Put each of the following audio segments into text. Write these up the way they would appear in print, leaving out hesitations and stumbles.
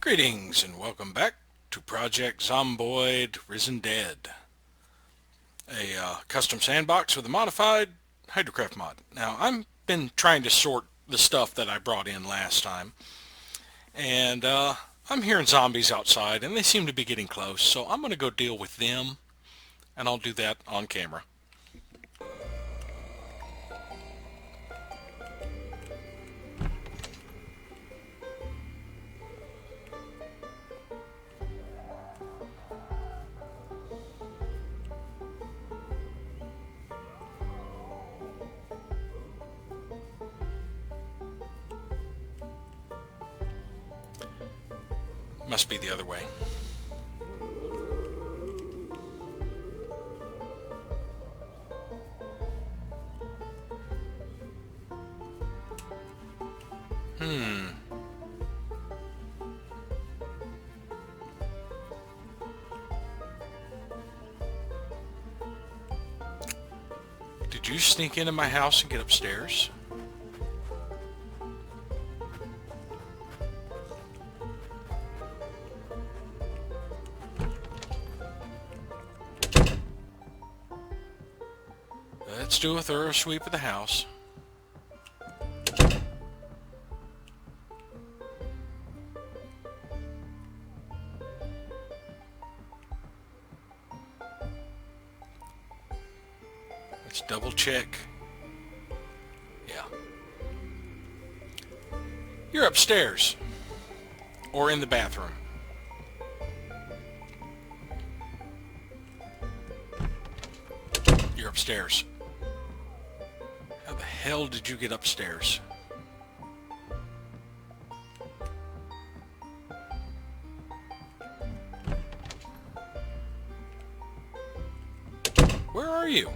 Greetings and welcome back to Project Zomboid Risen Dead, a custom sandbox with a modified Hydrocraft mod. Now, I've been trying to sort the stuff that I brought in last time, and I'm hearing zombies outside, and they seem to be getting close, so I'm going to go deal with them, and I'll do that on camera. Must be the other way. Did you sneak into my house and get upstairs? Let's do a thorough sweep of the house. Let's double check. Yeah. You're upstairs. Or in the bathroom. You're upstairs. How the hell did you get upstairs? Where are you?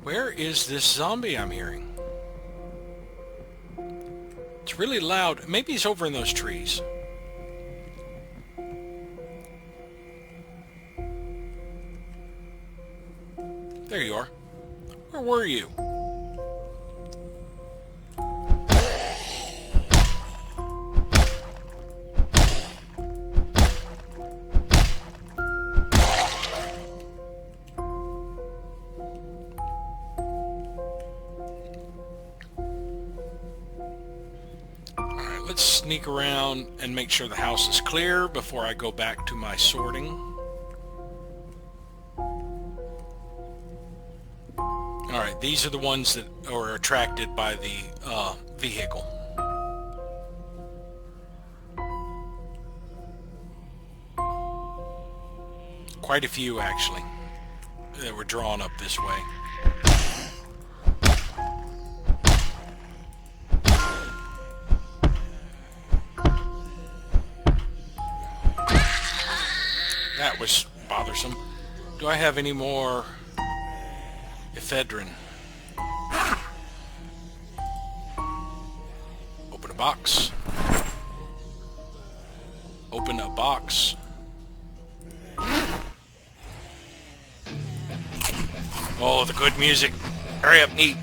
Where is this zombie I'm hearing? It's really loud. Maybe he's over in those trees. There you are. Where were you? Let's sneak around and make sure the house is clear before I go back to my sorting. Alright, these are the ones that are attracted by the vehicle. Quite a few, actually, that were drawn up this way. That was bothersome. Do I have any more ephedrine? Open a box. Open a box. Oh, the good music. Hurry up, neat.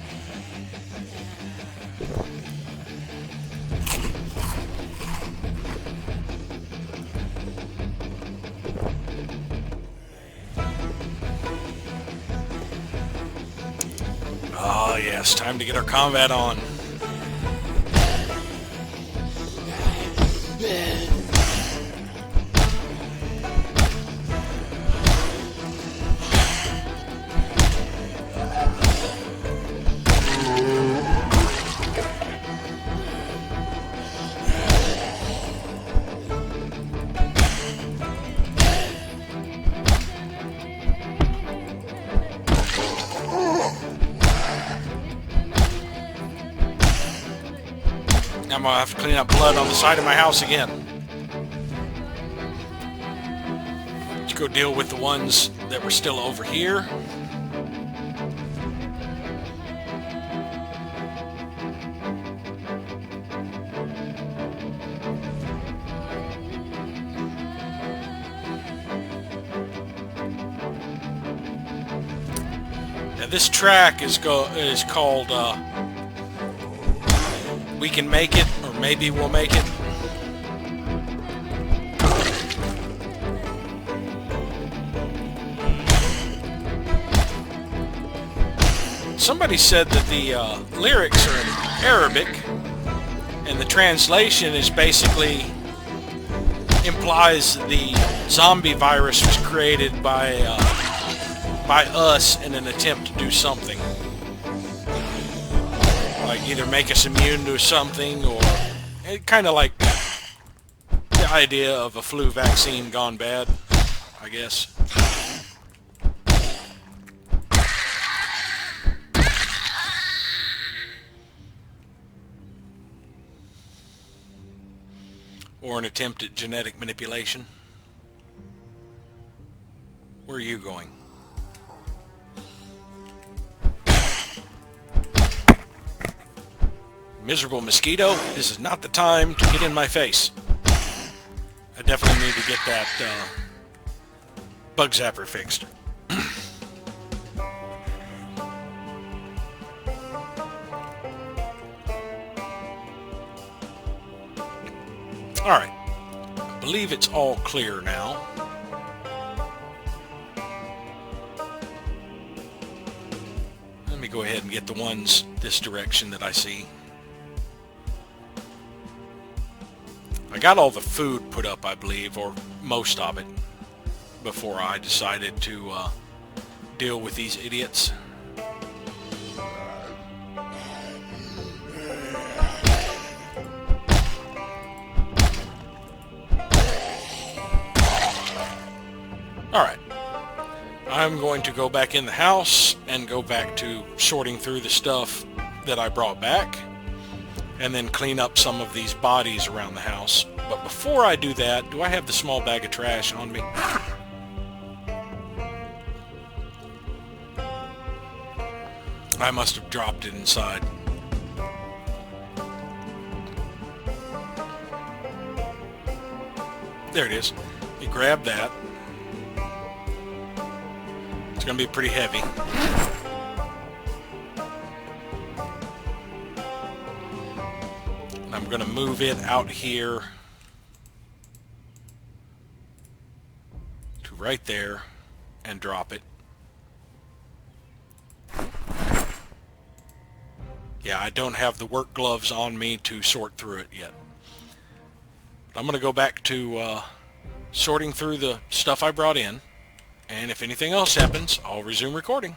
Oh yes, time to get our combat on. I'm gonna have to clean up blood on the side of my house again. Let's go deal with the ones that were still over here. this track is called We Can Make It, or Maybe We'll Make It. Somebody said that the lyrics are in Arabic, and the translation is basically implies the zombie virus was created by us in an attempt to do something, like either make us immune to something, or kind of like the idea of a flu vaccine gone bad, I guess. Or an attempt at genetic manipulation. Where are you going? Miserable mosquito, this is not the time to get in my face. I definitely need to get that bug zapper fixed. Alright, I believe it's all clear now. Let me go ahead and get the ones this direction that I see. I got all the food put up, I believe, or most of it, before I decided to deal with these idiots. Alright, I'm going to go back in the house and go back to sorting through the stuff that I brought back, and then clean up some of these bodies around the house. But before I do that, do I have the small bag of trash on me? I must have dropped it inside. There it is. You grab that. It's going to be pretty heavy. And I'm going to move it out here to right there and drop it. Yeah, I don't have the work gloves on me to sort through it yet. I'm going to go back to sorting through the stuff I brought in. And if anything else happens, I'll resume recording.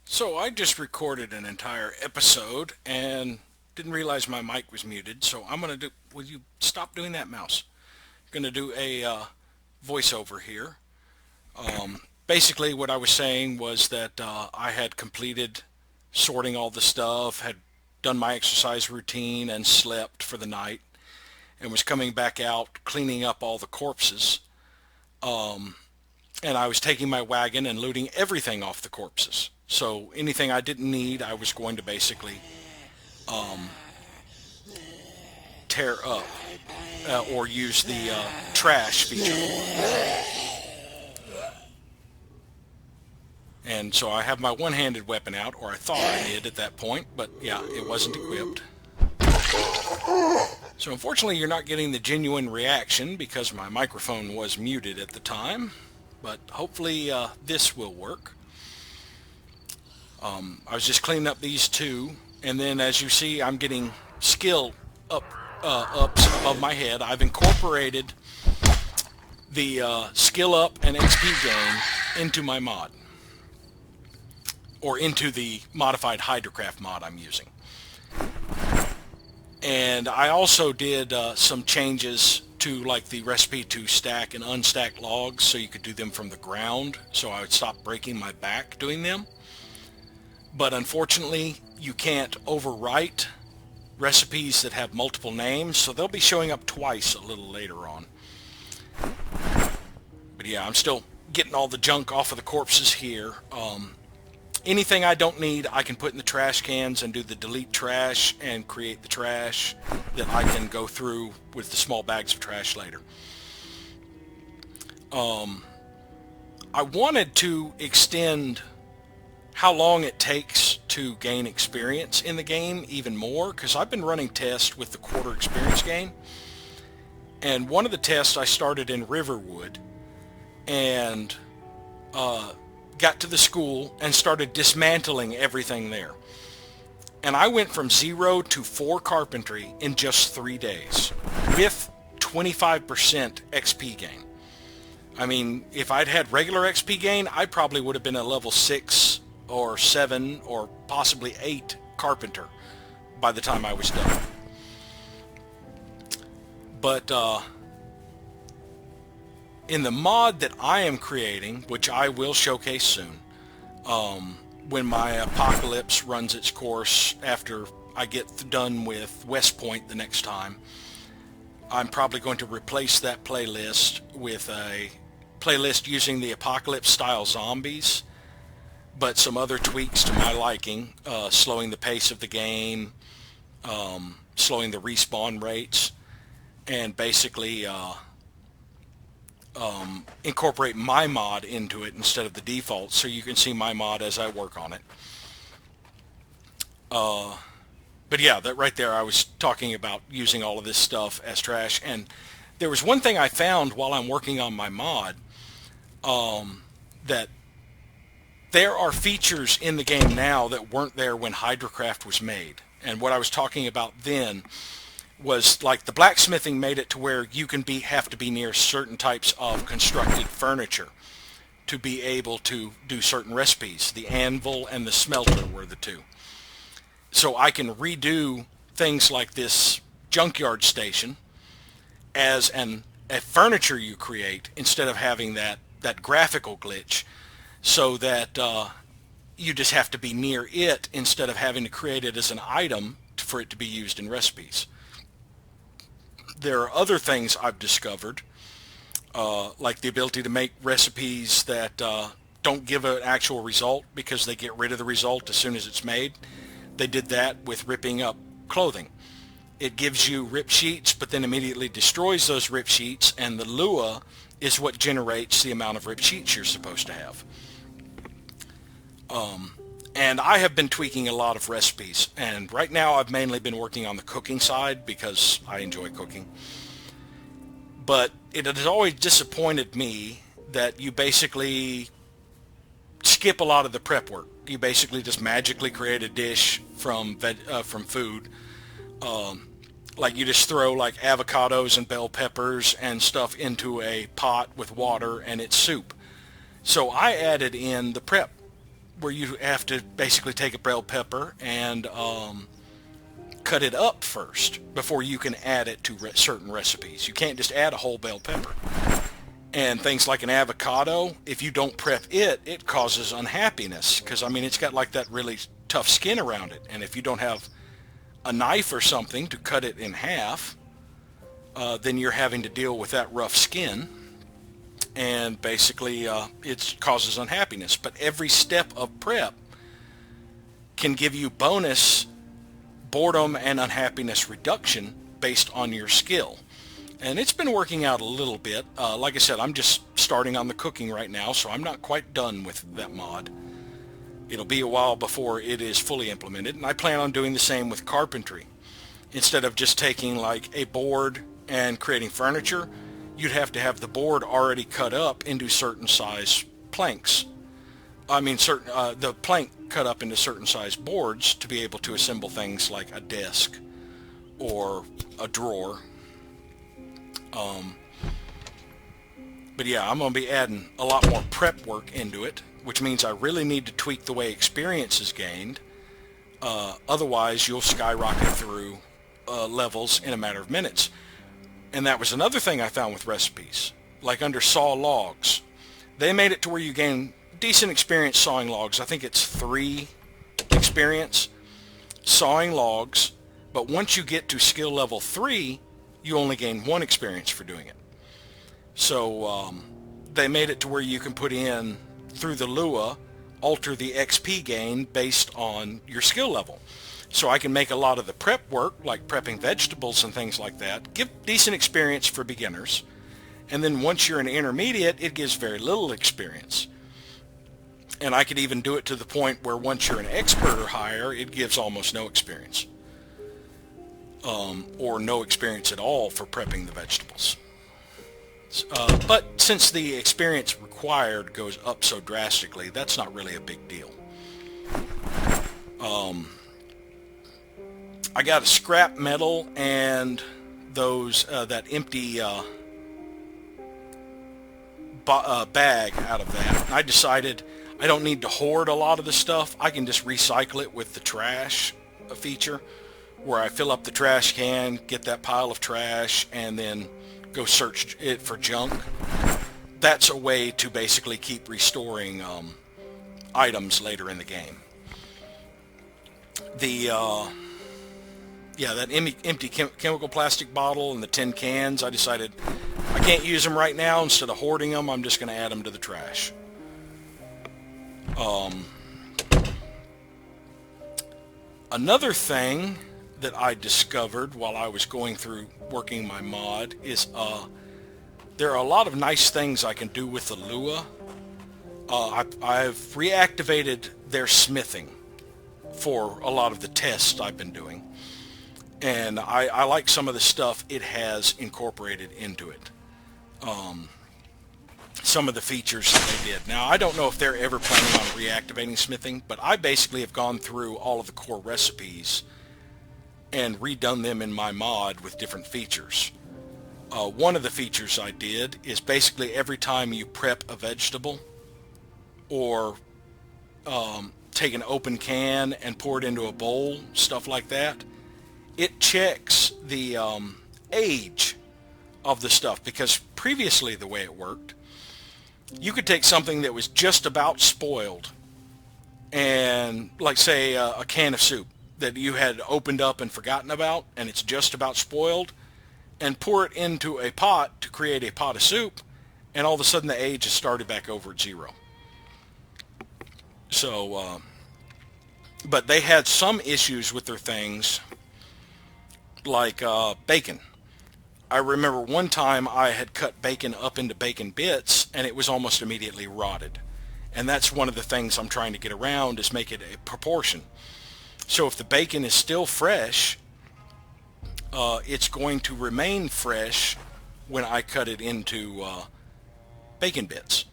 So I just recorded an entire episode and didn't realize my mic was muted. So I'm going to do... Will you stop doing that, mouse? I'm going to do a voiceover here. Basically what I was saying was that I had completed sorting all the stuff, had done my exercise routine and slept for the night, and was coming back out cleaning up all the corpses. And I was taking my wagon and looting everything off the corpses. So anything I didn't need, I was going to basically tear up or use the trash feature. And so I have my one-handed weapon out, or I thought I did at that point, but yeah, it wasn't equipped. So unfortunately you're not getting the genuine reaction because my microphone was muted at the time, but hopefully this will work. I was just cleaning up these two, and then as you see I'm getting skill ups above my head. I've incorporated the skill up and XP gain into my mod, or into the modified Hydrocraft mod I'm using. And I also did some changes to like the recipe to stack and unstack logs so you could do them from the ground, so I would stop breaking my back doing them. But unfortunately you can't overwrite recipes that have multiple names, so they'll be showing up twice a little later on. But yeah, I'm still getting all the junk off of the corpses here. Anything I don't need, I can put in the trash cans and do the delete trash and create the trash that I can go through with the small bags of trash later. I wanted to extend how long it takes to gain experience in the game even more, because I've been running tests with the quarter experience game, and one of the tests I started in Riverwood and got to the school and started dismantling everything there. And I went from 0 to 4 carpentry in just 3 days with 25% XP gain. I mean, if I'd had regular XP gain, I probably would have been a level 6 or 7 or possibly 8 carpenter by the time I was done. But in the mod that I am creating, which I will showcase soon, when my apocalypse runs its course after I get done with West Point the next time, I'm probably going to replace that playlist with a playlist using the apocalypse style zombies, but some other tweaks to my liking, slowing the pace of the game, slowing the respawn rates, and basically incorporate my mod into it instead of the default, so you can see my mod as I work on it. But yeah, that right there, I was talking about using all of this stuff as trash, and there was one thing I found while I'm working on my mod, that there are features in the game now that weren't there when Hydrocraft was made. And what I was talking about then was like the blacksmithing made it to where you can have to be near certain types of constructed furniture to be able to do certain recipes. The anvil and the smelter were the two. So I can redo things like this junkyard station as a furniture you create instead of having that graphical glitch, so that you just have to be near it instead of having to create it as an item for it to be used in recipes. There are other things I've discovered, like the ability to make recipes that don't give an actual result because they get rid of the result as soon as it's made. They did that with ripping up clothing. It gives you rip sheets, but then immediately destroys those rip sheets, and the Lua is what generates the amount of rip sheets you're supposed to have. And I have been tweaking a lot of recipes, and right now I've mainly been working on the cooking side because I enjoy cooking. But it has always disappointed me that you basically skip a lot of the prep work. You basically just magically create a dish from food. Like you just throw like avocados and bell peppers and stuff into a pot with water and it's soup. So I added in the prep, where you have to basically take a bell pepper and cut it up first before you can add it to certain recipes. You can't just add a whole bell pepper. And things like an avocado, if you don't prep it, it causes unhappiness, because I mean it's got like that really tough skin around it, and if you don't have a knife or something to cut it in half, then you're having to deal with that rough skin, and basically it causes unhappiness. But every step of prep can give you bonus boredom and unhappiness reduction based on your skill. And it's been working out a little bit. Like I said, I'm just starting on the cooking right now, so I'm not quite done with that mod. It'll be a while before it is fully implemented, and I plan on doing the same with carpentry. Instead of just taking like a board and creating furniture, you'd have to have the board already cut up into certain size planks. I mean, the plank cut up into certain size boards to be able to assemble things like a desk or a drawer. But yeah, I'm going to be adding a lot more prep work into it, which means I really need to tweak the way experience is gained. Otherwise, you'll skyrocket through levels in a matter of minutes. And that was another thing I found with recipes. Like under saw logs, they made it to where you gain decent experience sawing logs. I think it's 3 experience sawing logs, but once you get to skill level 3, you only gain 1 experience for doing it. So they made it to where you can put in, through the Lua, alter the XP gain based on your skill level. So I can make a lot of the prep work, like prepping vegetables and things like that, give decent experience for beginners, And then once you're an intermediate, it gives very little experience. And I could even do it to the point where once you're an expert or higher, it gives almost no experience. Or no experience at all for prepping the vegetables. But since the experience required goes up so drastically, that's not really a big deal. I got a scrap metal and those that empty bag out of that. And I decided I don't need to hoard a lot of the stuff. I can just recycle it with the trash feature, where I fill up the trash can, get that pile of trash, and then go search it for junk. That's a way to basically keep restoring items later in the game. That empty chemical plastic bottle and the tin cans, I decided I can't use them right now. Instead of hoarding them, I'm just going to add them to the trash. Another thing that I discovered while I was going through working my mod is there are a lot of nice things I can do with the Lua. I've reactivated their smithing for a lot of the tests I've been doing, and I like some of the stuff it has incorporated into it. Some of the features that they did. Now, I don't know if they're ever planning on reactivating smithing, but I basically have gone through all of the core recipes and redone them in my mod with different features. One of the features I did is basically every time you prep a vegetable or take an open can and pour it into a bowl, stuff like that, it checks the age of the stuff, because previously the way it worked, you could take something that was just about spoiled and, like, say a can of soup that you had opened up and forgotten about, and it's just about spoiled, and pour it into a pot to create a pot of soup, and all of a sudden the age has started back over at 0. So, but they had some issues with their things, like bacon. I remember one time I had cut bacon up into bacon bits, and it was almost immediately rotted. And that's one of the things I'm trying to get around, is make it a proportion. So if the bacon is still fresh, it's going to remain fresh when I cut it into bacon bits.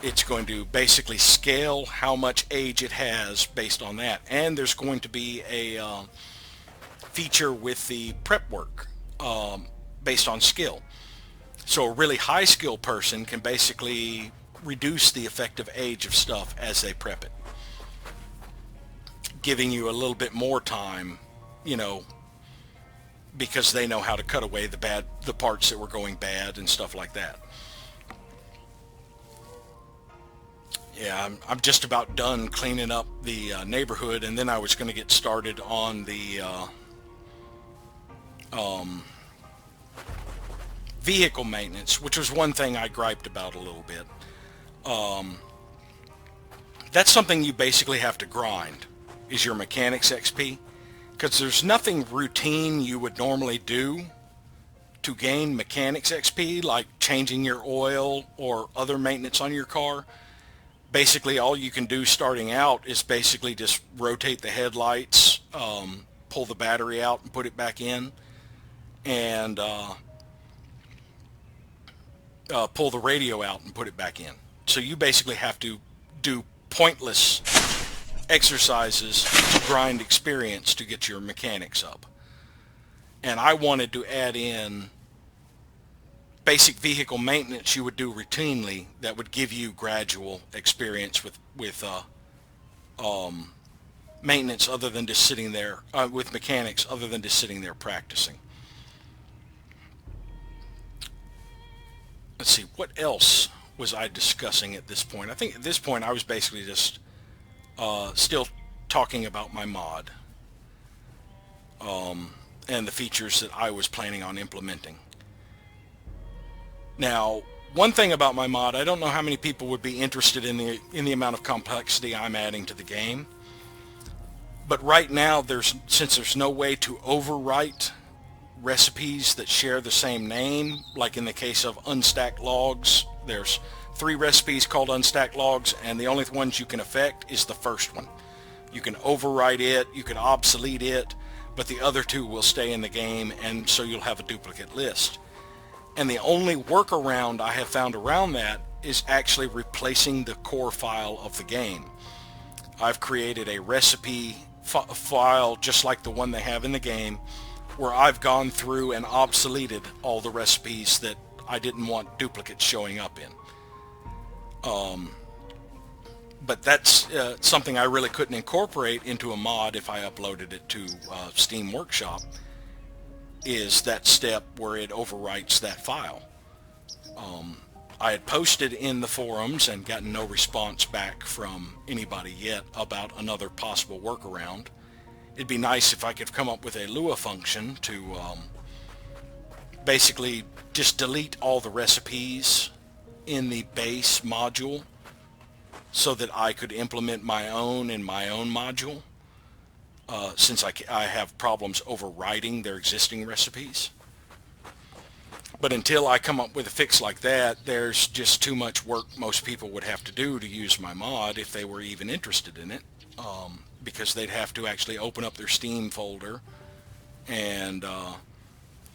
It's going to basically scale how much age it has based on that. And there's going to be a feature with the prep work based on skill. So a really high skill person can basically reduce the effective age of stuff as they prep it, giving you a little bit more time, because they know how to cut away the parts that were going bad and stuff like that. Yeah, I'm just about done cleaning up the neighborhood, and then I was going to get started on the vehicle maintenance, which was one thing I griped about a little bit. That's something you basically have to grind, is your mechanics XP, because there's nothing routine you would normally do to gain mechanics XP, like changing your oil or other maintenance on your car. Basically, all you can do starting out is basically just rotate the headlights, pull the battery out and put it back in, and pull the radio out and put it back in. So you basically have to do pointless exercises to grind experience to get your mechanics up. And I wanted to add in basic vehicle maintenance you would do routinely that would give you gradual experience with maintenance other than just sitting there, with mechanics other than just sitting there practicing. Let's see, what else was I discussing at this point? I think at this point I was basically just still talking about my mod and the features that I was planning on implementing. Now, one thing about my mod, I don't know how many people would be interested in the amount of complexity I'm adding to the game, but right now, since there's no way to overwrite recipes that share the same name, like in the case of unstacked logs. There's 3 recipes called unstacked logs, and the only ones you can affect is the first one. You can overwrite it, you can obsolete it, but the other 2 will stay in the game, and so you'll have a duplicate list. And the only workaround I have found around that is actually replacing the core file of the game. I've created a recipe file just like the one they have in the game, where I've gone through and obsoleted all the recipes that I didn't want duplicates showing up in. But that's something I really couldn't incorporate into a mod if I uploaded it to Steam Workshop, is that step where it overwrites that file. I had posted in the forums and gotten no response back from anybody yet about another possible workaround. It'd be nice if I could come up with a Lua function to basically just delete all the recipes in the base module so that I could implement my own in my own module, since I have problems overwriting their existing recipes. But until I come up with a fix like that, there's just too much work most people would have to do to use my mod if they were even interested in it, because they'd have to actually open up their Steam folder and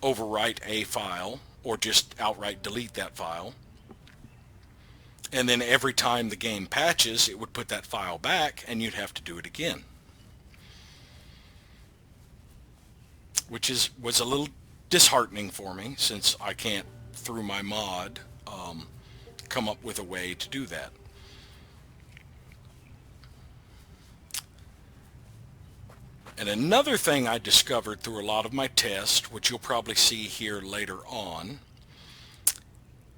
overwrite a file, or just outright delete that file. And then every time the game patches, it would put that file back, and you'd have to do it again. Which was a little disheartening for me, since I can't, through my mod, come up with a way to do that. And another thing I discovered through a lot of my tests, which you'll probably see here later on,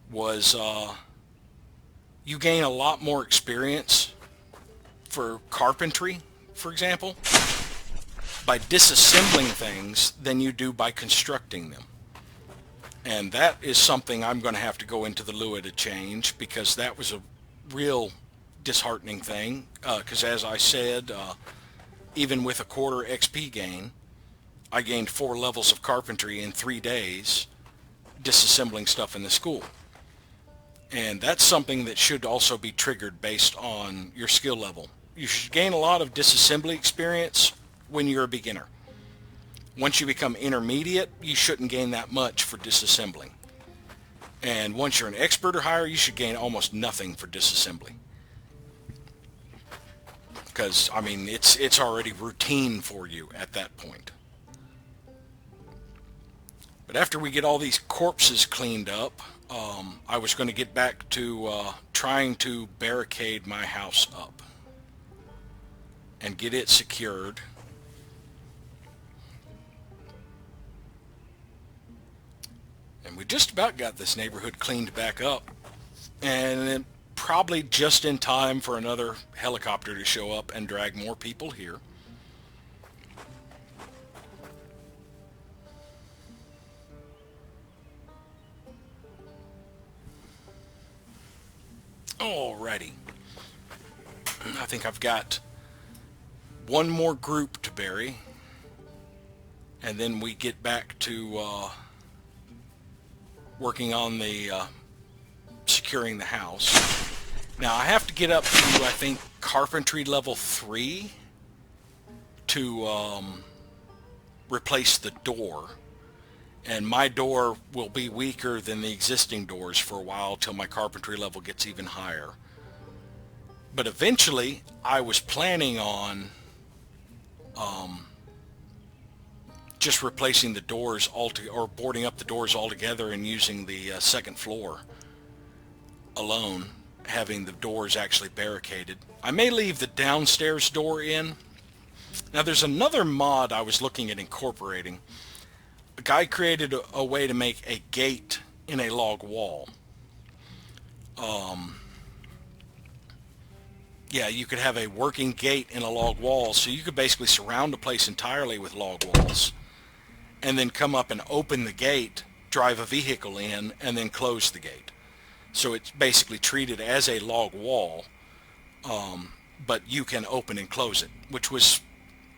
was you gain a lot more experience for carpentry, for example, by disassembling things than you do by constructing them. And that is something I'm going to have to go into the Lua to change, because that was a real disheartening thing, because as I said, even with a quarter XP gain, I gained 4 levels of carpentry in 3 days disassembling stuff in the school. And that's something that should also be triggered based on your skill level. You should gain a lot of disassembly experience when you're a beginner. Once you become intermediate, you shouldn't gain that much for disassembling. And once you're an expert or higher, you should gain almost nothing for disassembly. Because, I mean, it's already routine for you at that point. But after we get all these corpses cleaned up, I was going to get back to trying to barricade my house up and get it secured. And we just about got this neighborhood cleaned back up, and then probably just in time for another helicopter to show up and drag more people here. Alrighty. I think I've got one more group to bury, and then we get back to working on the securing the house. Now I have to get up to, I think, carpentry level 3 to replace the door. And my door will be weaker than the existing doors for a while till my carpentry level gets even higher. But eventually, I was planning on just replacing the doors or boarding up the doors altogether and using the second floor alone, having the doors actually barricaded. I may leave the downstairs door in. Now there's another mod I was looking at incorporating. A guy created a way to make a gate in a log wall. Yeah, you could have a working gate in a log wall, so you could basically surround a place entirely with log walls, and then come up and open the gate, drive a vehicle in, and then close the gate. So it's basically treated as a log wall, but you can open and close it, which was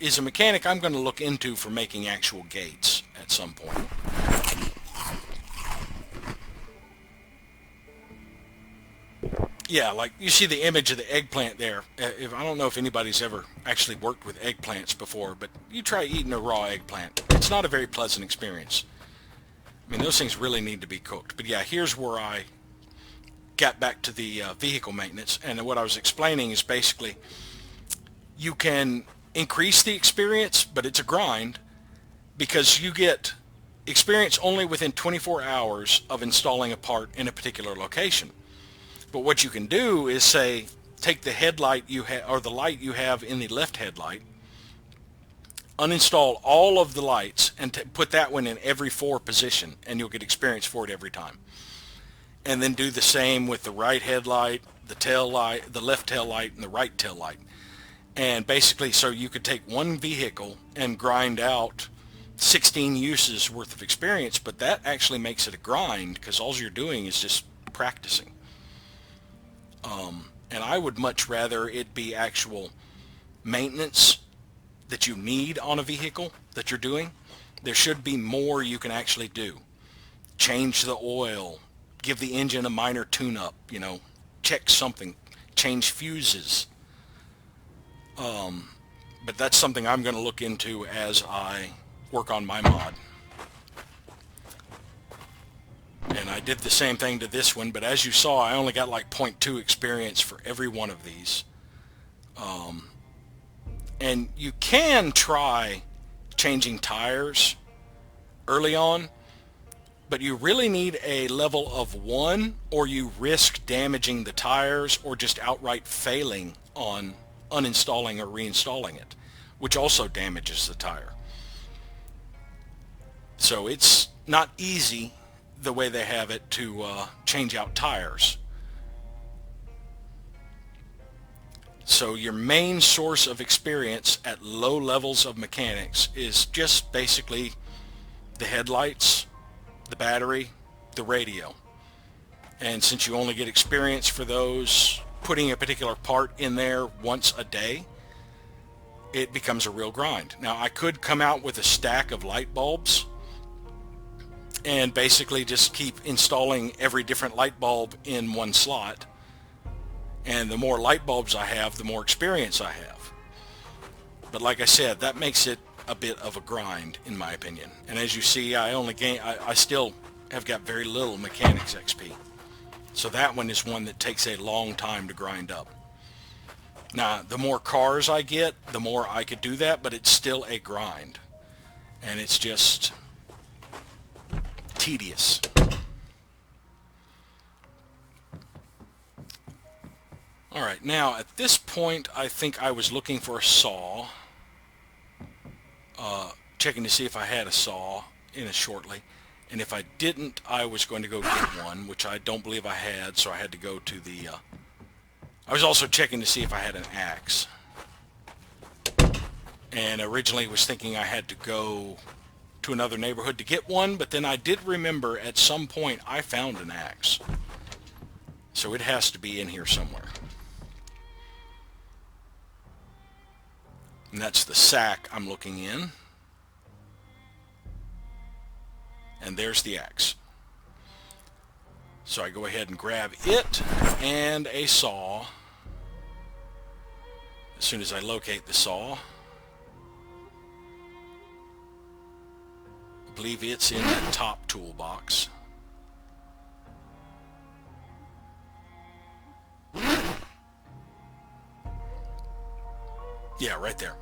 is a mechanic I'm going to look into for making actual gates at some point. Yeah, like you see the image of the eggplant there. I don't know if anybody's ever actually worked with eggplants before, but you try eating a raw eggplant. It's not a very pleasant experience. I mean, those things really need to be cooked. But yeah, here's where I got back to the vehicle maintenance, and what I was explaining is basically you can increase the experience, but it's a grind because you get experience only within 24 hours of installing a part in a particular location. But what you can do is say, take the headlight you have, or the light you have in the left headlight, uninstall all of the lights, and put that one in every 4 position, and you'll get experience for it every time. And then do the same with the right headlight, the tail light, the left tail light, and the right tail light. And basically, so you could take one vehicle and grind out 16 uses worth of experience, but that actually makes it a grind because all you're doing is just practicing. And I would much rather it be actual maintenance that you need on a vehicle that you're doing. There should be more you can actually do. Change the oil, give the engine a minor tune-up, check something, change fuses. But that's something I'm going to look into as I work on my mod. And I did the same thing to this one, but as you saw, I only got like 0.2 experience for every one of these. And you can try changing tires early on, but you really need a level of 1, or you risk damaging the tires or just outright failing on uninstalling or reinstalling it, which also damages the tire. So it's not easy the way they have it to change out tires. So your main source of experience at low levels of mechanics is just basically the headlights, the battery, the radio. And since you only get experience for those, putting a particular part in there once a day, it becomes a real grind. Now I could come out with a stack of light bulbs and basically just keep installing every different light bulb in one slot. And the more light bulbs I have, the more experience I have. But like I said, that makes it a bit of a grind, in my opinion. And as you see, I still have got very little mechanics XP. So that one is one that takes a long time to grind up. Now, the more cars I get, the more I could do that, but it's still a grind. And it's just tedious. Alright, now at this point I think I was looking for a saw, checking to see if I had a saw in it shortly, and if I didn't I was going to go get one, which I don't believe I had, so I had to go to the, I was also checking to see if I had an axe, and originally was thinking I had to go to another neighborhood to get one, but then I did remember at some point I found an axe. So it has to be in here somewhere. And that's the sack I'm looking in. And there's the axe. So I go ahead and grab it and a saw as soon as I locate the saw. I believe it's in the top toolbox. Yeah, right there.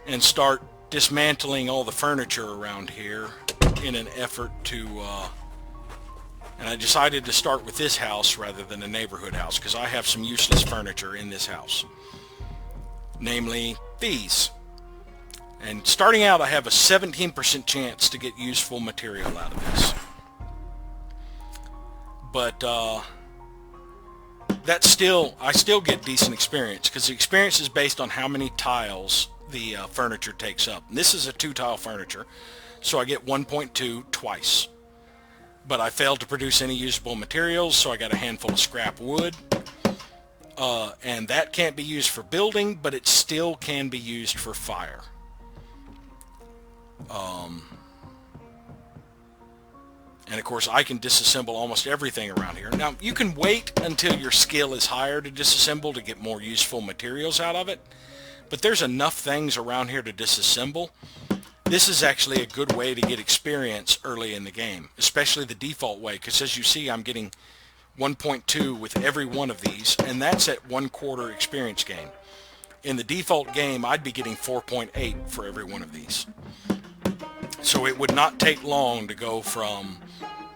And start dismantling all the furniture around here in an effort to, and I decided to start with this house rather than a neighborhood house because I have some useless furniture in this house. Namely, these. And starting out, I have a 17% chance to get useful material out of this. But, that's still, I still get decent experience because the experience is based on how many tiles the furniture takes up. And this is a 2-tile furniture, so I get 1.2 twice. But I failed to produce any usable materials, so I got a handful of scrap wood. and that can't be used for building, but it still can be used for fire. And of course I can disassemble almost everything around here. Now you can wait until your skill is higher to disassemble to get more useful materials out of it, but there's enough things around here to disassemble. This is actually a good way to get experience early in the game, especially the default way, because as you see I'm getting 1.2 with every one of these, and that's at 1/4 experience gain. In the default game I'd be getting 4.8 for every one of these. So it would not take long to go from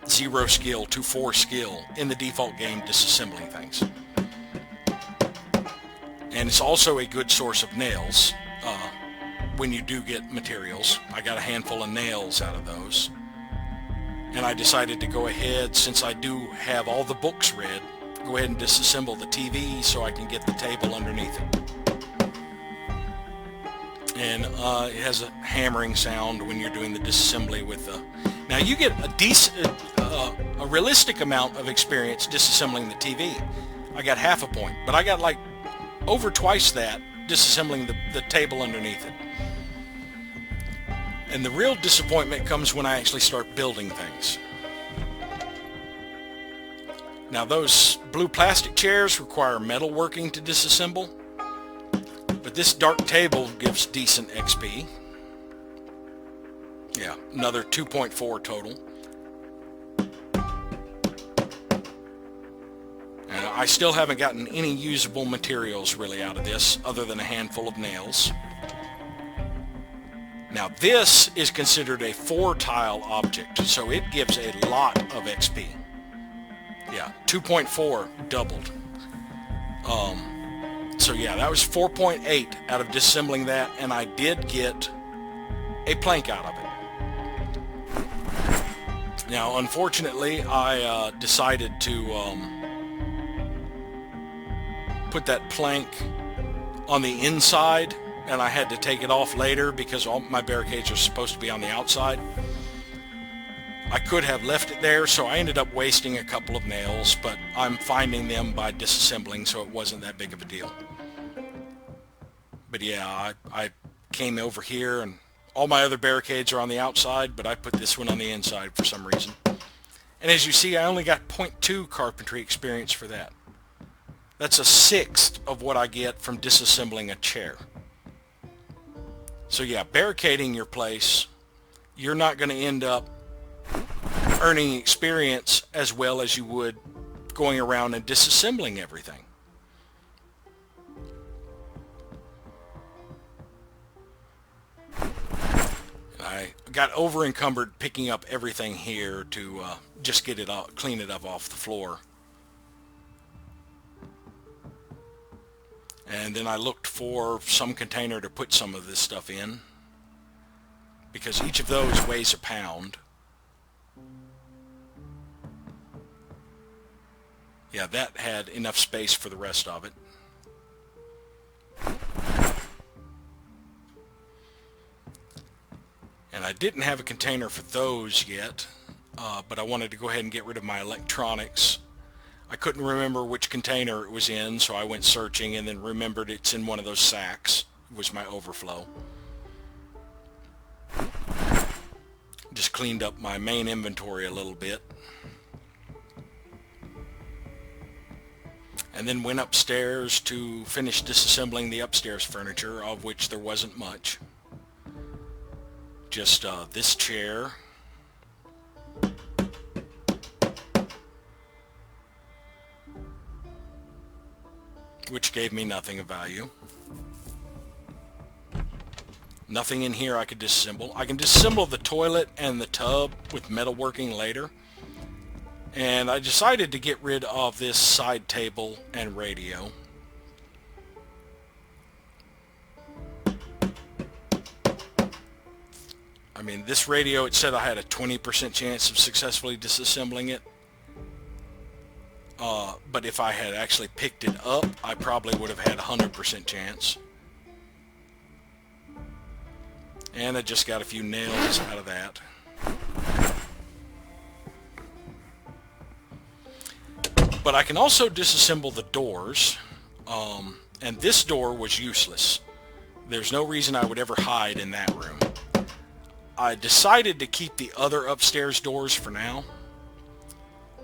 0 skill to 4 skill in the default game disassembling things. And it's also a good source of nails when you do get materials. I got a handful of nails out of those. And I decided to go ahead, since I do have all the books read, go ahead and disassemble the TV so I can get the table underneath it. And it has a hammering sound when you're doing the disassembly with the... Now you get a realistic amount of experience disassembling the TV. I got half a point, but I got like over twice that disassembling the table underneath it. And the real disappointment comes when I actually start building things. Now those blue plastic chairs require metalworking to disassemble, but this dark table gives decent XP. Yeah, another 2.4 total. And I still haven't gotten any usable materials really out of this other than a handful of nails. Now this is considered a 4-tile object, so it gives a lot of XP. Yeah, 2.4 doubled. So yeah, that was 4.8 out of disassembling that, and I did get a plank out of it. Now unfortunately I decided to put that plank on the inside, and I had to take it off later because all my barricades are supposed to be on the outside. I could have left it there, so I ended up wasting a couple of nails, but I'm finding them by disassembling, so it wasn't that big of a deal. But yeah, I came over here, and all my other barricades are on the outside, but I put this one on the inside for some reason. And as you see, I only got 0.2 carpentry experience for that. That's a 1/6 of what I get from disassembling a chair. So yeah, barricading your place, you're not going to end up earning experience as well as you would going around and disassembling everything. I got over encumbered picking up everything here to just get it out, clean it up off the floor. And then I looked for some container to put some of this stuff in, because each of those weighs a pound. Yeah, that had enough space for the rest of it. And I didn't have a container for those yet, but I wanted to go ahead and get rid of my electronics. I couldn't remember which container it was in, so I went searching and then remembered it's in one of those sacks. It was my overflow. Just cleaned up my main inventory a little bit. And then went upstairs to finish disassembling the upstairs furniture, of which there wasn't much. Just this chair. Which gave me nothing of value. Nothing in here I could disassemble. I can disassemble the toilet and the tub with metalworking later. And I decided to get rid of this side table and radio. I mean, this radio, it said I had a 20% chance of successfully disassembling it. But if I had actually picked it up, I probably would have had a 100% chance. And I just got a few nails out of that. But I can also disassemble the doors. And this door was useless. There's no reason I would ever hide in that room. I decided to keep the other upstairs doors for now.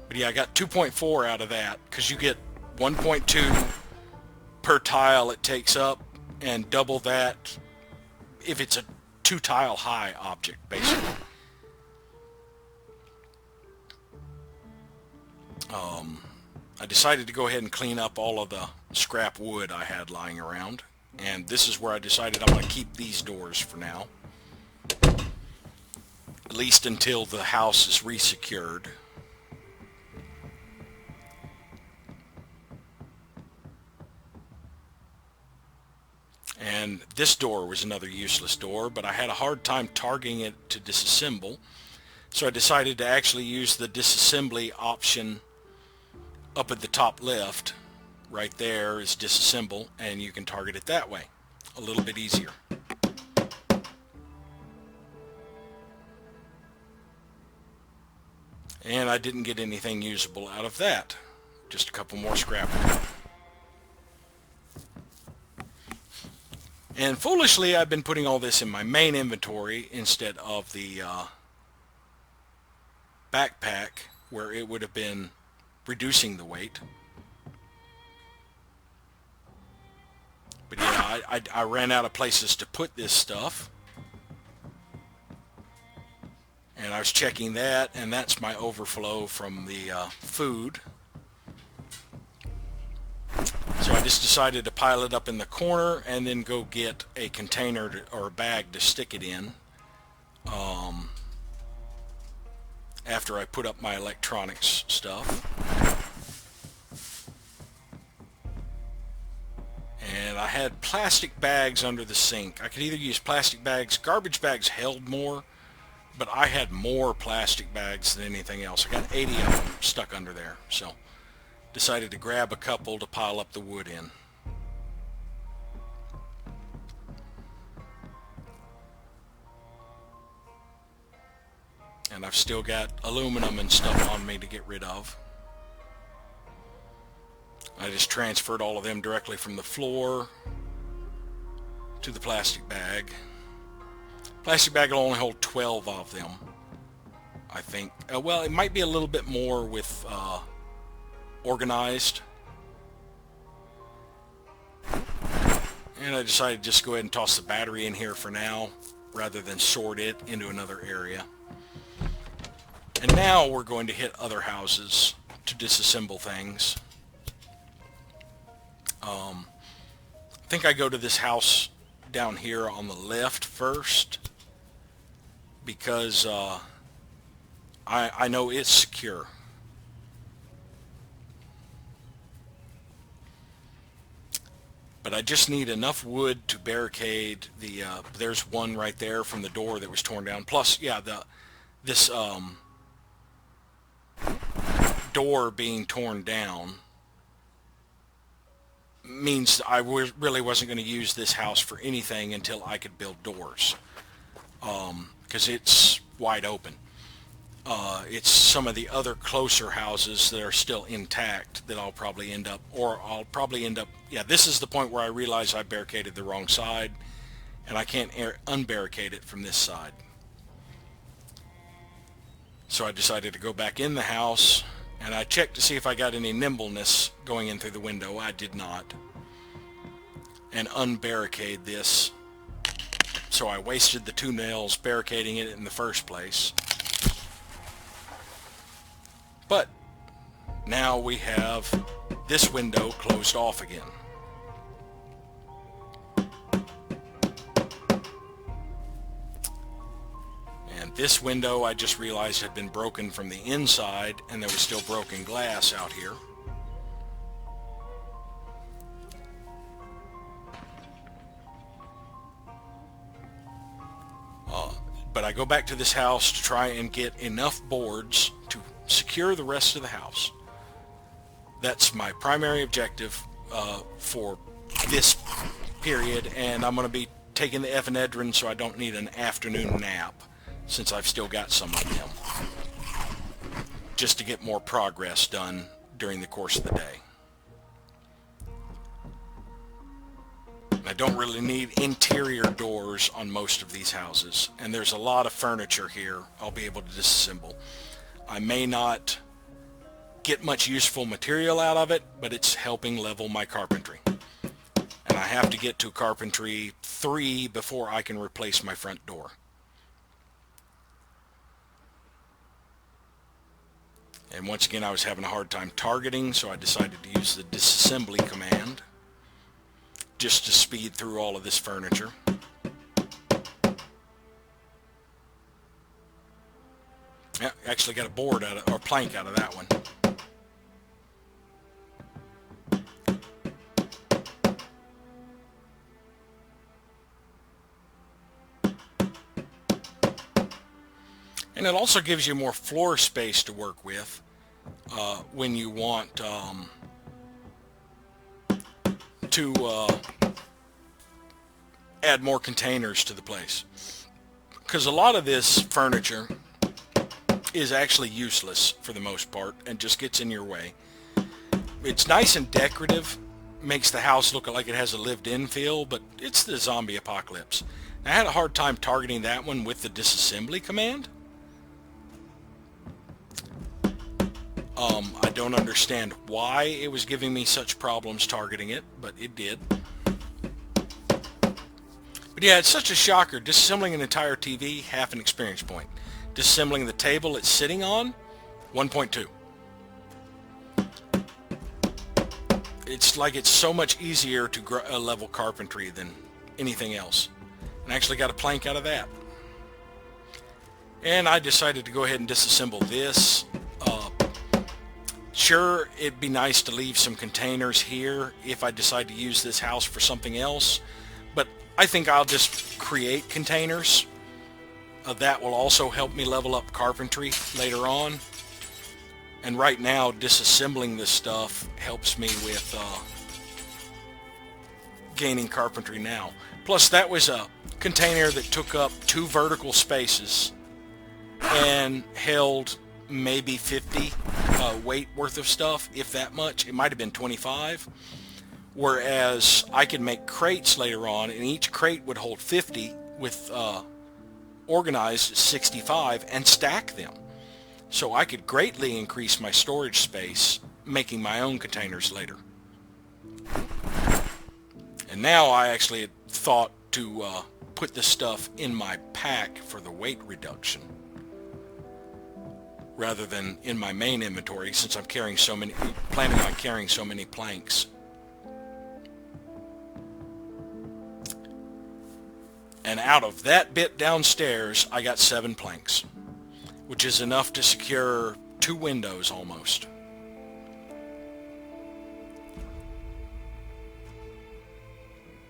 But yeah, I got 2.4 out of that, because you get 1.2 per tile it takes up, and double that if it's a 2-tile high object, basically. I decided to go ahead and clean up all of the scrap wood I had lying around, and this is where I decided I'm going to keep these doors for now, at least until the house is resecured. And this door was another useless door, but I had a hard time targeting it to disassemble, so I decided to actually use the disassembly option up at the top left. Right there is disassemble, and you can target it that way. A little bit easier. And I didn't get anything usable out of that. Just a couple more scrap. And foolishly, I've been putting all this in my main inventory instead of the backpack, where it would have been reducing the weight. But yeah, I ran out of places to put this stuff. And I was checking that, and that's my overflow from the food. So I just decided to pile it up in the corner and then go get a container or a bag to stick it in after I put up my electronics stuff. And I had plastic bags under the sink. I could either use plastic bags. Garbage bags held more, but I had more plastic bags than anything else. I got 80 of them stuck under there, so decided to grab a couple to pile up the wood in. And I've still got aluminum and stuff on me to get rid of. I just transferred all of them directly from the floor to the plastic bag. Plastic bag will only hold 12 of them, I think. Well, it might be a little bit more with organized. And I decided to just go ahead and toss the battery in here for now, rather than sort it into another area. And now we're going to hit other houses to disassemble things. I think I go to this house down here on the left first, because I know it's secure. But I just need enough wood to barricade the, there's one right there from the door that was torn down. Plus, yeah, this door being torn down means I really wasn't going to use this house for anything until I could build doors, because it's wide open. It's some of the other closer houses that are still intact that I'll probably end up, yeah, this is the point where I realize I barricaded the wrong side, and I can't unbarricade it from this side. So I decided to go back in the house, and I checked to see if I got any nimbleness going in through the window. I did not. And unbarricade this. So I wasted the 2 nails barricading it in the first place. But now we have this window closed off again. And this window I just realized had been broken from the inside, and there was still broken glass out here. But I go back to this house to try and get enough boards to secure the rest of the house. That's my primary objective for this period, and I'm going to be taking the epinephrine so I don't need an afternoon nap, since I've still got some of them, just to get more progress done during the course of the day. don't really need interior doors on most of these houses, and there's a lot of furniture here I'll be able to disassemble. I may not get much useful material out of it, but it's helping level my carpentry. And I have to get to carpentry 3 before I can replace my front door. And once again, I was having a hard time targeting, so I decided to use the disassembly command just to speed through all of this furniture. Yeah, actually got a board out of, or plank out of that one. And it also gives you more floor space to work with when you want to add more containers to the place. Because a lot of this furniture is actually useless for the most part and just gets in your way. It's nice and decorative, makes the house look like it has a lived-in feel, but it's the zombie apocalypse. I had a hard time targeting that one with the disassembly command. I don't understand why it was giving me such problems targeting it, but it did. But yeah, it's such a shocker. Disassembling an entire TV, half an experience point. Disassembling the table it's sitting on, 1.2. It's like it's so much easier to level carpentry than anything else. And I actually got a plank out of that. And I decided to go ahead and disassemble this. Sure, it'd be nice to leave some containers here if I decide to use this house for something else, but I think I'll just create containers. That will also help me level up carpentry later on. And right now, disassembling this stuff helps me with gaining carpentry now. Plus, that was a container that took up 2 vertical spaces and held maybe 50 weight worth of stuff, if that much. It might have been 25. Whereas I could make crates later on, and each crate would hold 50 with organized 65 and stack them. So I could greatly increase my storage space making my own containers later. And now I actually had thought to put this stuff in my pack for the weight reduction, rather than in my main inventory, since I'm planning on carrying so many planks. And out of that bit downstairs, I got 7 planks, which is enough to secure 2 windows almost.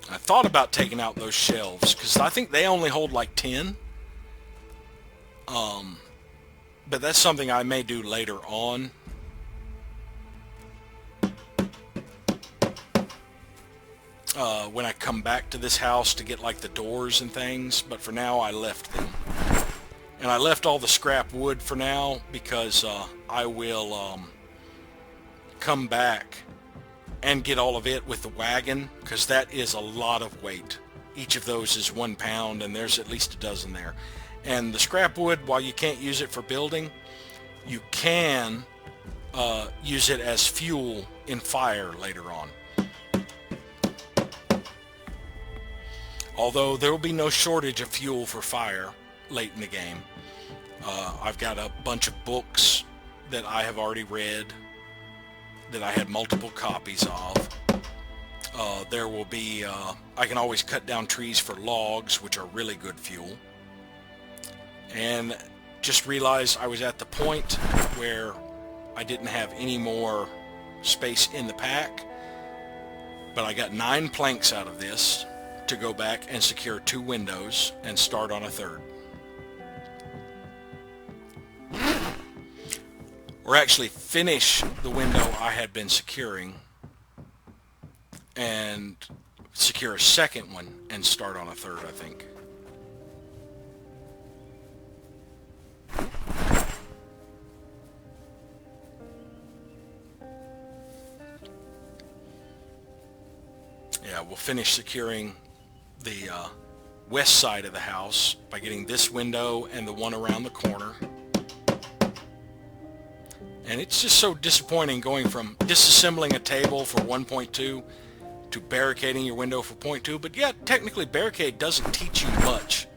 I thought about taking out those shelves, because I think they only hold like 10. But that's something I may do later on. When I come back to this house to get like the doors and things, but for now I left them. And I left all the scrap wood for now because I will come back and get all of it with the wagon, because that is a lot of weight. Each of those is 1 pound, and there's at least a dozen there. And the scrap wood, while you can't use it for building, you can use it as fuel in fire later on. Although there will be no shortage of fuel for fire late in the game. I've got a bunch of books that I have already read, that I had multiple copies of. There will be, I can always cut down trees for logs, which are really good fuel. And just realized I was at the point where I didn't have any more space in the pack, but I got 9 planks out of this to go back and secure 2 windows and start on a 3rd. Or actually finish the window I had been securing and secure a 2nd one and start on a 3rd, I think. Yeah, we'll finish securing the west side of the house by getting this window and the one around the corner. And it's just so disappointing going from disassembling a table for 1.2 to barricading your window for 0.2. But yeah, technically barricade doesn't teach you much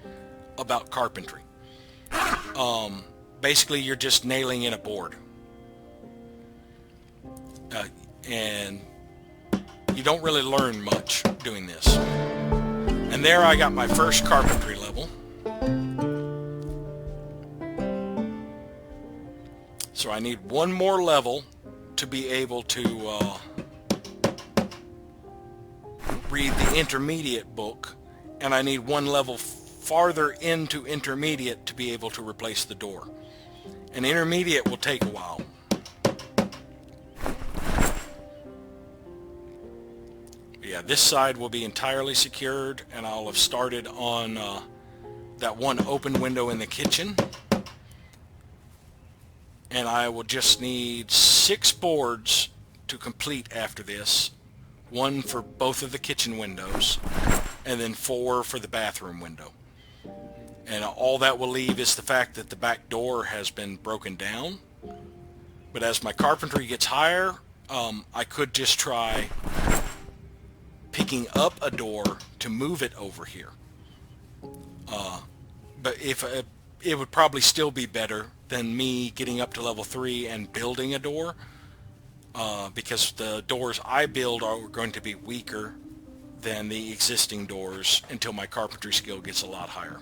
about carpentry. Basically, you're just nailing in a board. And you don't really learn much doing this. And there I got my first carpentry level. So I need one more level to be able to read the intermediate book, and I need one level farther into intermediate to be able to replace the door. And intermediate will take a while. Yeah, this side will be entirely secured, and I'll have started on that one open window in the kitchen. And I will just need 6 boards to complete after this. 1 for both of the kitchen windows, and then 4 for the bathroom window. And all that will leave is the fact that the back door has been broken down. But as my carpentry gets higher, I could just try picking up a door to move it over here. But it would probably still be better than me getting up to level 3 and building a door, because the doors I build are going to be weaker than the existing doors until my carpentry skill gets a lot higher.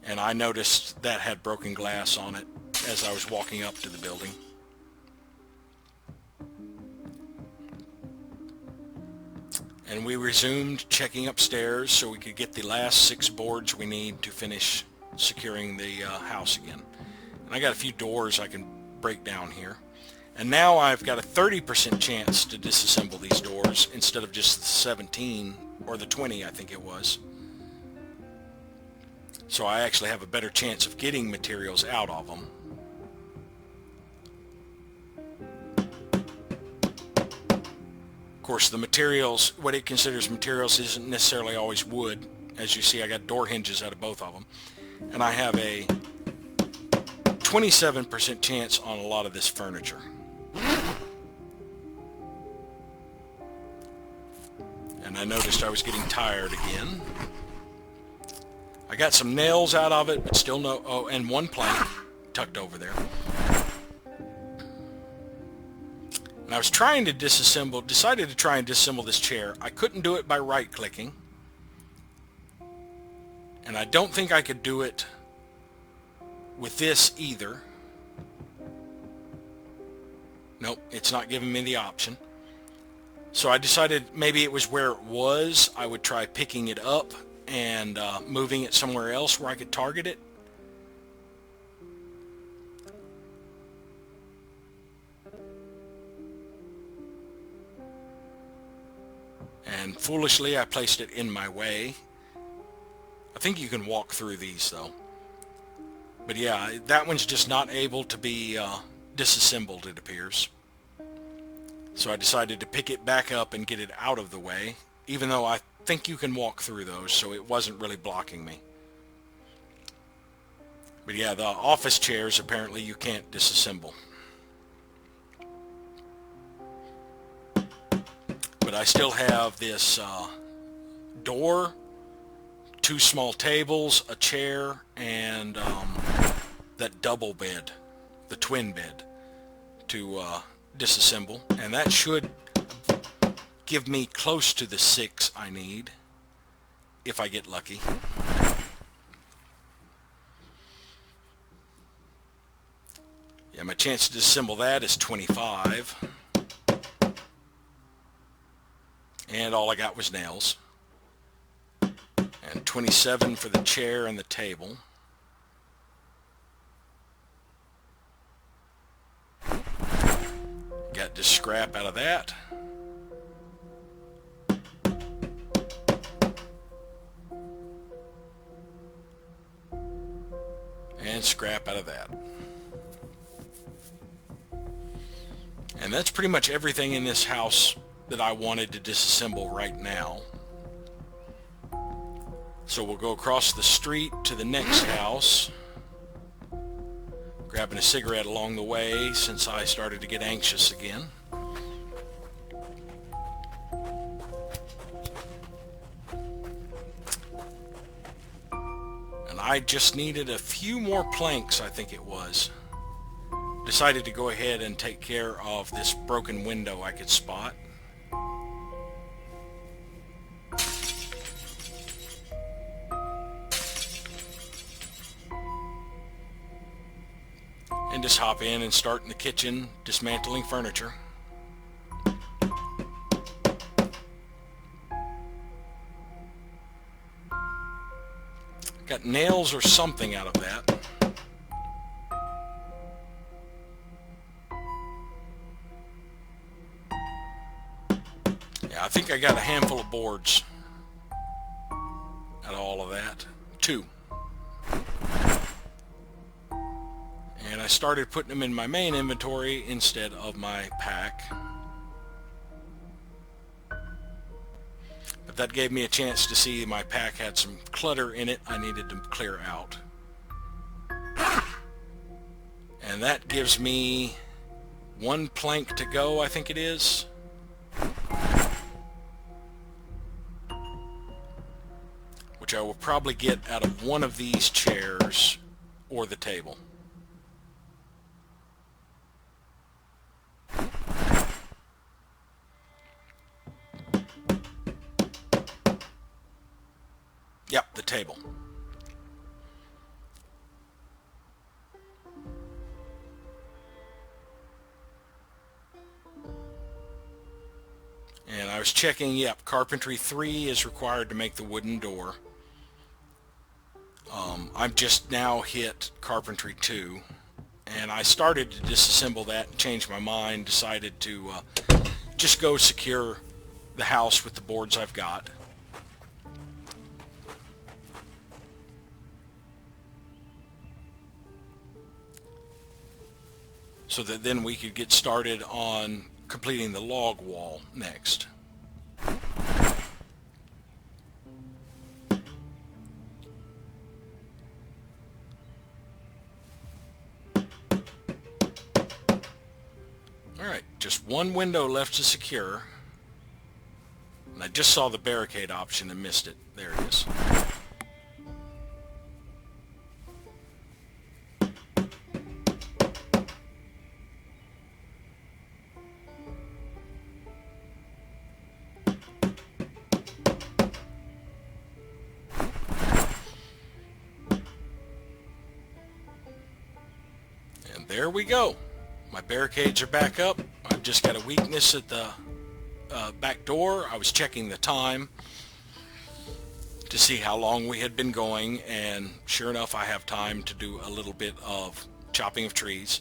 And I noticed that had broken glass on it as I was walking up to the building. And we resumed checking upstairs so we could get the last 6 boards we need to finish securing the house again. And I got a few doors I can break down here. And now I've got a 30% chance to disassemble these doors instead of just the 17 or the 20 I think it was. So I actually have a better chance of getting materials out of them. Of course, the materials, what it considers materials, isn't necessarily always wood. As you see, I got door hinges out of both of them. And I have a 27% chance on a lot of this furniture. And I noticed I was getting tired again. I got some nails out of it, but still no... Oh, and 1 plank tucked over there. And I was trying to decided to try and disassemble this chair. I couldn't do it by right-clicking. And I don't think I could do it with this either. Nope, it's not giving me the option. So I decided maybe it was where it was. I would try picking it up and moving it somewhere else where I could target it. And foolishly I placed it in my way. I think you can walk through these though. But yeah, that one's just not able to be disassembled, it appears. So I decided to pick it back up and get it out of the way, even though I think you can walk through those, so it wasn't really blocking me. But yeah, the office chairs apparently you can't disassemble. But I still have this door, 2 small tables, a chair, and that double bed, the twin bed, to disassemble. And that should give me close to the 6 I need, if I get lucky. Yeah, my chance to disassemble that is 25. And all I got was nails. And 27 for the chair and the table. Got this scrap out of that. And scrap out of that. And that's pretty much everything in this house that I wanted to disassemble right now. So we'll go across the street to the next house, grabbing a cigarette along the way since I started to get anxious again. And I just needed a few more planks, I think it was. Decided to go ahead and take care of this broken window I could spot. And just hop in and start in the kitchen, dismantling furniture. Got nails or something out of that. Yeah, I think I got a handful of boards out of all of that. 2. And I started putting them in my main inventory instead of my pack. But that gave me a chance to see my pack had some clutter in it I needed to clear out. And that gives me 1 plank to go, I think it is. Which I will probably get out of one of these chairs or the table. Yep, the table. And I was checking, yep, carpentry 3 is required to make the wooden door. I've just now hit carpentry 2, and I started to disassemble that and changed my mind, decided to just go secure the house with the boards I've got. So that then we could get started on completing the log wall next. Alright, just one window left to secure. And I just saw the barricade option and missed it. There it is. And there we go. My barricades are back up. I've just got a weakness at the back door. I was checking the time to see how long we had been going, and sure enough I have time to do a little bit of chopping of trees.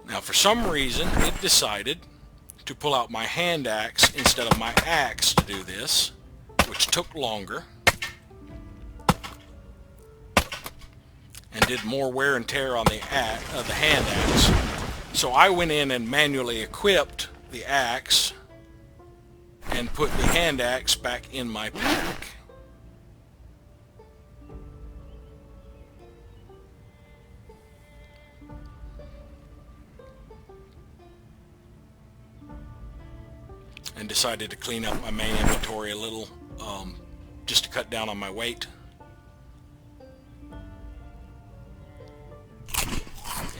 Now for some reason it decided to pull out my hand axe instead of my axe to do this, which took longer and did more wear and tear on the hand axe. So I went in and manually equipped the axe and put the hand axe back in my pack. And decided to clean up my main inventory a little, just to cut down on my weight.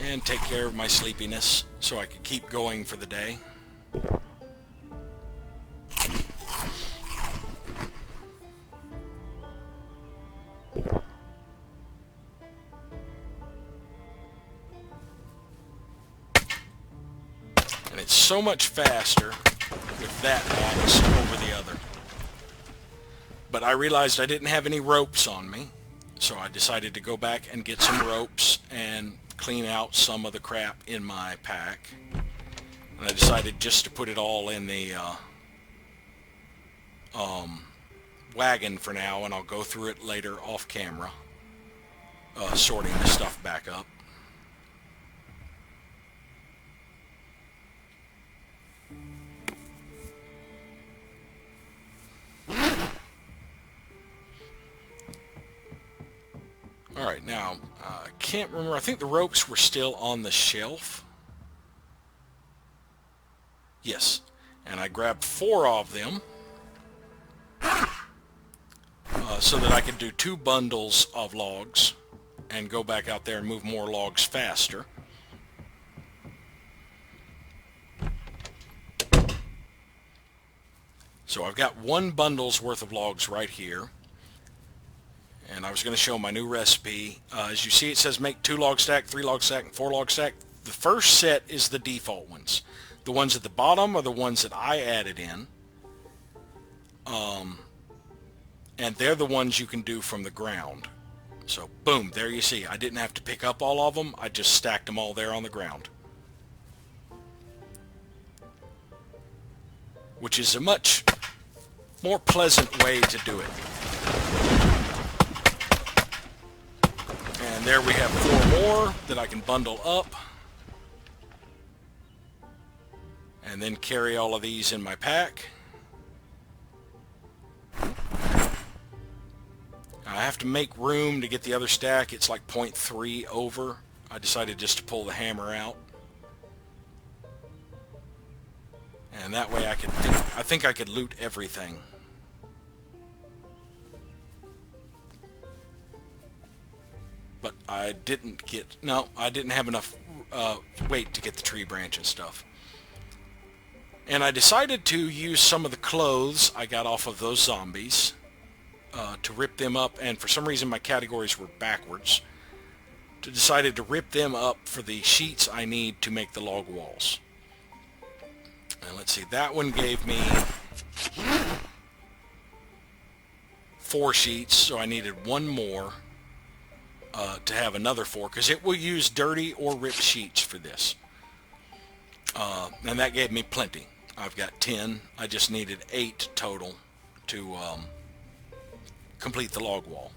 And take care of my sleepiness so I could keep going for the day. And it's so much faster with that axe over the other. But I realized I didn't have any ropes on me, so I decided to go back and get some ropes and clean out some of the crap in my pack. And I decided just to put it all in the wagon for now, and I'll go through it later off camera, sorting the stuff back up. Alright, now, I can't remember. I think the ropes were still on the shelf. Yes. And I grabbed 4 of them so that I could do 2 bundles of logs and go back out there and move more logs faster. So I've got 1 bundle's worth of logs right here. And I was going to show my new recipe. As you see, it says make 2 log stack, 3 log stack, and 4 log stack. The first set is the default ones. The ones at the bottom are the ones that I added in. And they're the ones you can do from the ground. So, boom, there you see. I didn't have to pick up all of them. I just stacked them all there on the ground. Which is a much more pleasant way to do it. And there we have 4 more that I can bundle up. And then carry all of these in my pack. I have to make room to get the other stack. It's like 0.3 over. I decided just to pull the hammer out. And that way I think I could loot everything. But I didn't have enough weight to get the tree branch and stuff. And I decided to use some of the clothes I got off of those zombies to rip them up, and for some reason my categories were backwards. Decided to rip them up for the sheets I need to make the log walls. And let's see, that one gave me 4 sheets, so I needed 1 more to have another 4, because it will use dirty or ripped sheets for this. And that gave me plenty. I've got 10. I just needed 8 total to complete the log wall.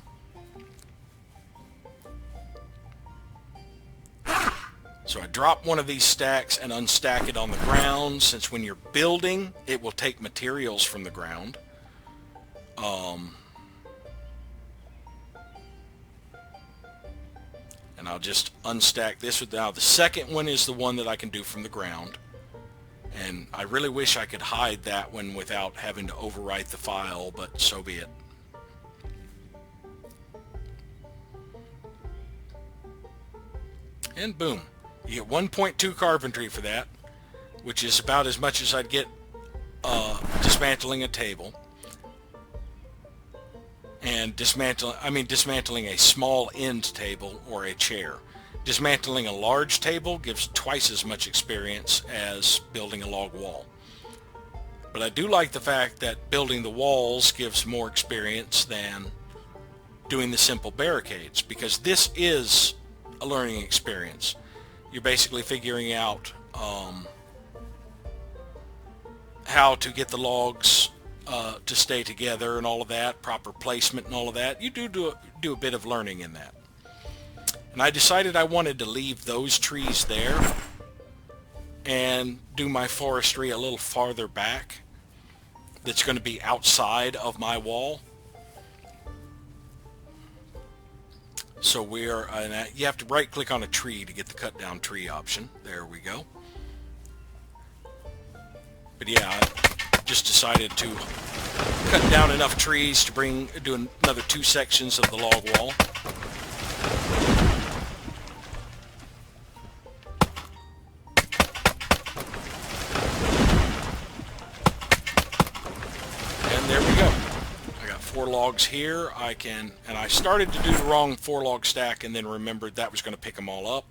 So I drop one of these stacks and unstack it on the ground, since when you're building, it will take materials from the ground. And I'll just unstack this. Now the second one is the one that I can do from the ground. And I really wish I could hide that one without having to overwrite the file, but so be it. And boom. You get 1.2 carpentry for that, which is about as much as I'd get dismantling a table. And dismantling a small end table or a chair. Dismantling a large table gives twice as much experience as building a log wall. But I do like the fact that building the walls gives more experience than doing the simple barricades, because this is a learning experience. You're basically figuring out how to get the logs to stay together and all of that, proper placement and all of that. You do a bit of learning in that. And I decided I wanted to leave those trees there and do my forestry a little farther back. That's going to be outside of my wall. So you have to right click on a tree to get the cut down tree option. There we go. But yeah, I just decided to cut down enough trees to do another 2 sections of the log wall. And there we go. I got 4 logs here. And I started to do the wrong 4 log stack and then remembered that was going to pick them all up.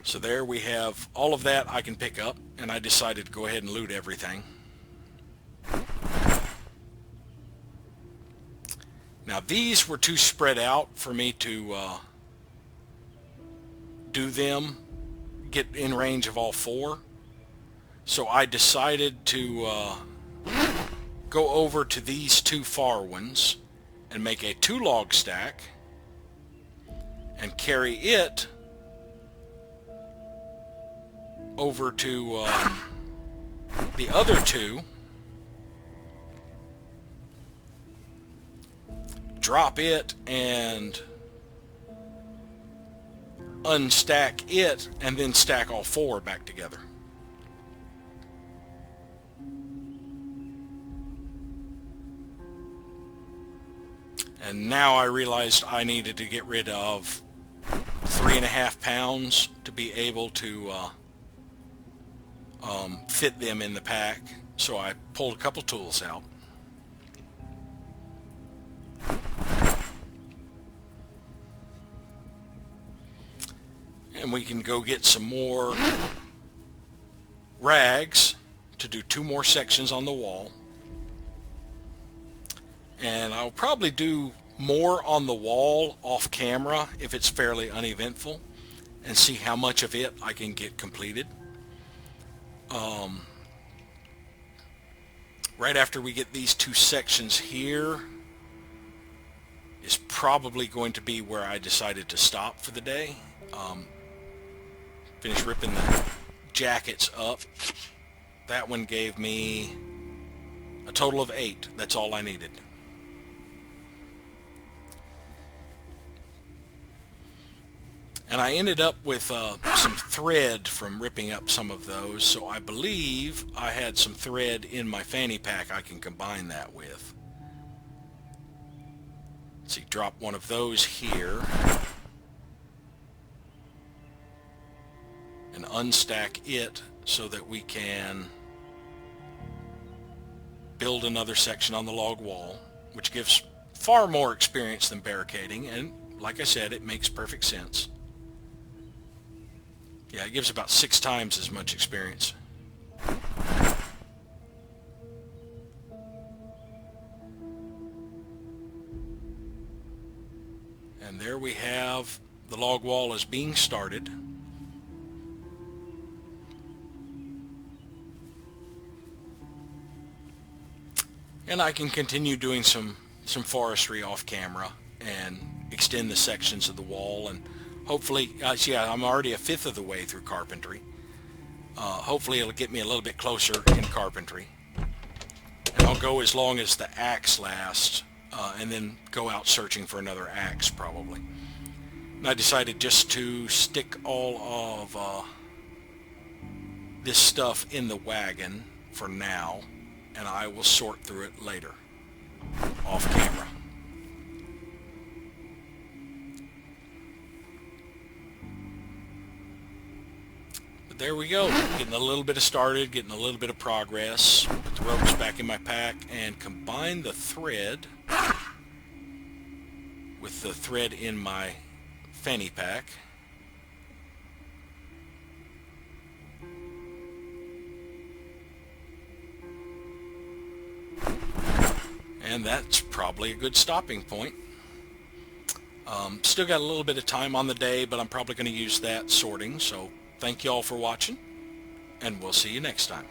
So there we have all of that I can pick up, and I decided to go ahead and loot everything. Now these were too spread out for me to get in range of all 4. So I decided to go over to these 2 far ones and make a 2 log stack and carry it over to the other 2 drop it and unstack it and then stack all four back together. And now I realized I needed to get rid of 3.5 pounds to be able to fit them in the pack. So I pulled a couple tools out. And we can go get some more rags to do 2 more sections on the wall. And I'll probably do more on the wall off camera if it's fairly uneventful, and see how much of it I can get completed. Right after we get these 2 sections here is probably going to be where I decided to stop for the day. Finish ripping the jackets up. That one gave me a total of 8. That's all I needed. And I ended up with some thread from ripping up some of those, so I believe I had some thread in my fanny pack I can combine that with. Let's see, drop one of those here. And unstack it so that we can build another section on the log wall, which gives far more experience than barricading, and like I said, it makes perfect sense. Yeah, it gives about 6 times as much experience. And there we have the log wall is being started. And I can continue doing some forestry off camera and extend the sections of the wall, and hopefully, yeah, I'm already a fifth of the way through carpentry. Hopefully it'll get me a little bit closer in carpentry. And I'll go as long as the axe lasts, and then go out searching for another axe probably. And I decided just to stick all of this stuff in the wagon for now, and I will sort through it later, off camera. But there we go, getting a little bit of started, getting a little bit of progress. Put the ropes back in my pack and combine the thread with the thread in my fanny pack. And that's probably a good stopping point. Still got a little bit of time on the day, but I'm probably going to use that sorting. So thank you all for watching, and we'll see you next time.